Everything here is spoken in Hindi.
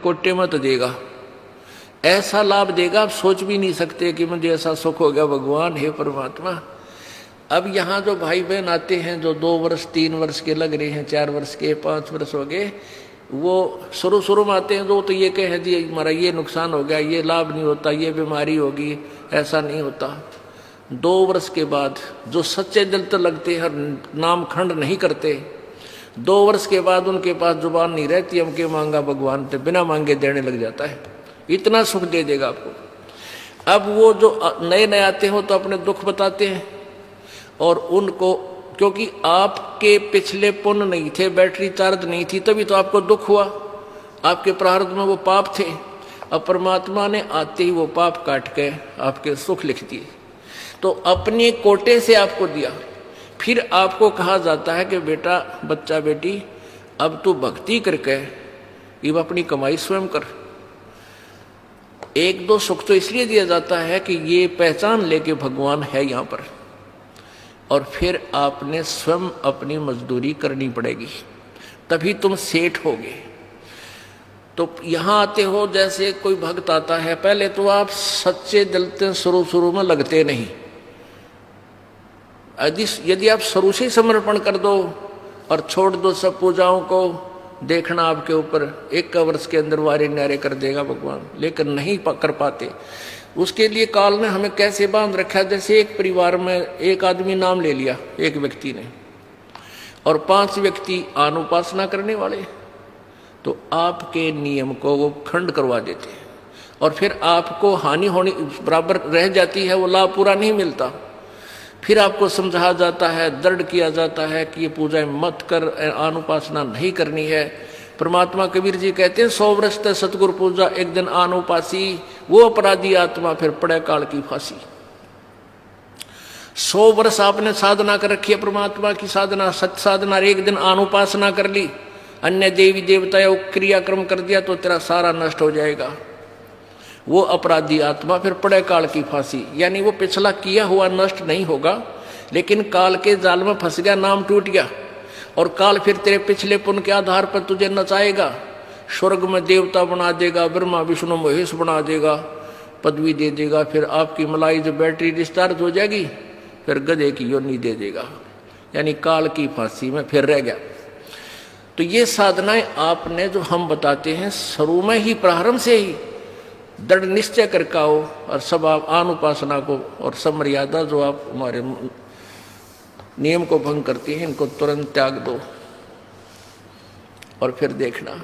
कोटे में तो देगा, ऐसा लाभ देगा आप सोच भी नहीं सकते कि मुझे ऐसा सुख हो गया भगवान हे परमात्मा। अब यहाँ जो भाई बहन आते हैं जो 2 वर्ष 3 वर्ष के लग रहे हैं, 4 वर्ष के 5 वर्ष हो गए, वो शुरू में आते हैं तो ये कहे जी हमारा ये नुकसान हो गया, ये लाभ नहीं होता, ये बीमारी होगी, ऐसा नहीं होता। 2 वर्ष के बाद जो सच्चे दिल तो लगते हैं, नाम खंड नहीं करते, 2 वर्ष के बाद उनके पास जुबान नहीं रहती, हमके मांगा भगवान तो बिना मांगे देने लग जाता है, इतना सुख दे देगा आपको। अब वो जो नए नए आते हो तो अपने दुख बताते हैं, और उनको क्योंकि आपके पिछले पुण्य नहीं थे, बैटरी चार्ज नहीं थी, तभी तो आपको दुख हुआ, आपके प्रारब्ध में वो पाप थे। अब परमात्मा ने आते ही वो पाप काट के आपके सुख लिख दिए, तो अपने कोटे से आपको दिया। फिर आपको कहा जाता है कि बेटा बच्चा बेटी अब तू भक्ति करके अब अपनी कमाई स्वयं कर। 1-2 सुख तो इसलिए दिया जाता है कि ये पहचान ले कि भगवान है यहाँ पर, और फिर आपने स्वयं अपनी मजदूरी करनी पड़ेगी, तभी तुम सेठ होगे। तो यहाँ आते हो, जैसे कोई भक्त आता है, पहले तो आप सच्चे दिल से शुरू में लगते नहीं। यदि आप शुरू से समर्पण कर दो और छोड़ दो सब पूजाओं को, देखना आपके ऊपर 1 वर्ष के अंदर वारे न्यारे कर देगा भगवान, लेकिन नहीं कर पाते। उसके लिए काल ने हमें कैसे बांध रखा है, जैसे एक परिवार में एक आदमी नाम ले लिया एक व्यक्ति ने, और 5 व्यक्ति अनुपासना करने वाले, तो आपके नियम को वो खंड करवा देते हैं, और फिर आपको हानि होनी बराबर रह जाती है, वो लाभ पूरा नहीं मिलता। फिर आपको समझाया जाता है, दृढ़ किया जाता है कि ये पूजाएं मत कर, अनुपासना नहीं करनी है। परमात्मा कबीर जी कहते हैं 100 वर्ष तक सतगुरु पूजा, एक दिन अनुपासी, वो अपराधी आत्मा फिर पड़े काल की फांसी। 100 वर्ष आपने साधना कर रखी है, परमात्मा की साधना, सत्य साधना, एक दिन अनुपासना कर ली, अन्य देवी देवताओं क्रियाक्रम कर दिया, तो तेरा सारा नष्ट हो जाएगा। वो अपराधी आत्मा फिर पड़े काल की फांसी, यानी वो पिछला किया हुआ नष्ट नहीं होगा, लेकिन काल के जाल में फंस गया, नाम टूट गया, और काल फिर तेरे पिछले पुण्य के आधार पर तुझे नचाएगा, स्वर्ग में देवता बना देगा, ब्रह्मा विष्णु महेश बना देगा, पदवी दे देगा। फिर आपकी मलाई जो बैटरी डिस्चार्ज हो जाएगी, फिर गधे की योनि दे देगा, यानी काल की फांसी में फिर रह गया। तो ये साधनाएं आपने जो हम बताते हैं, शुरू में ही प्रारंभ से ही दृढ़ निश्चय करके आओ, और सब आप अनुपासना को और सब मर्यादा जो आप हमारे नियम को भंग करती हैं, इनको तुरंत त्याग दो, और फिर देखना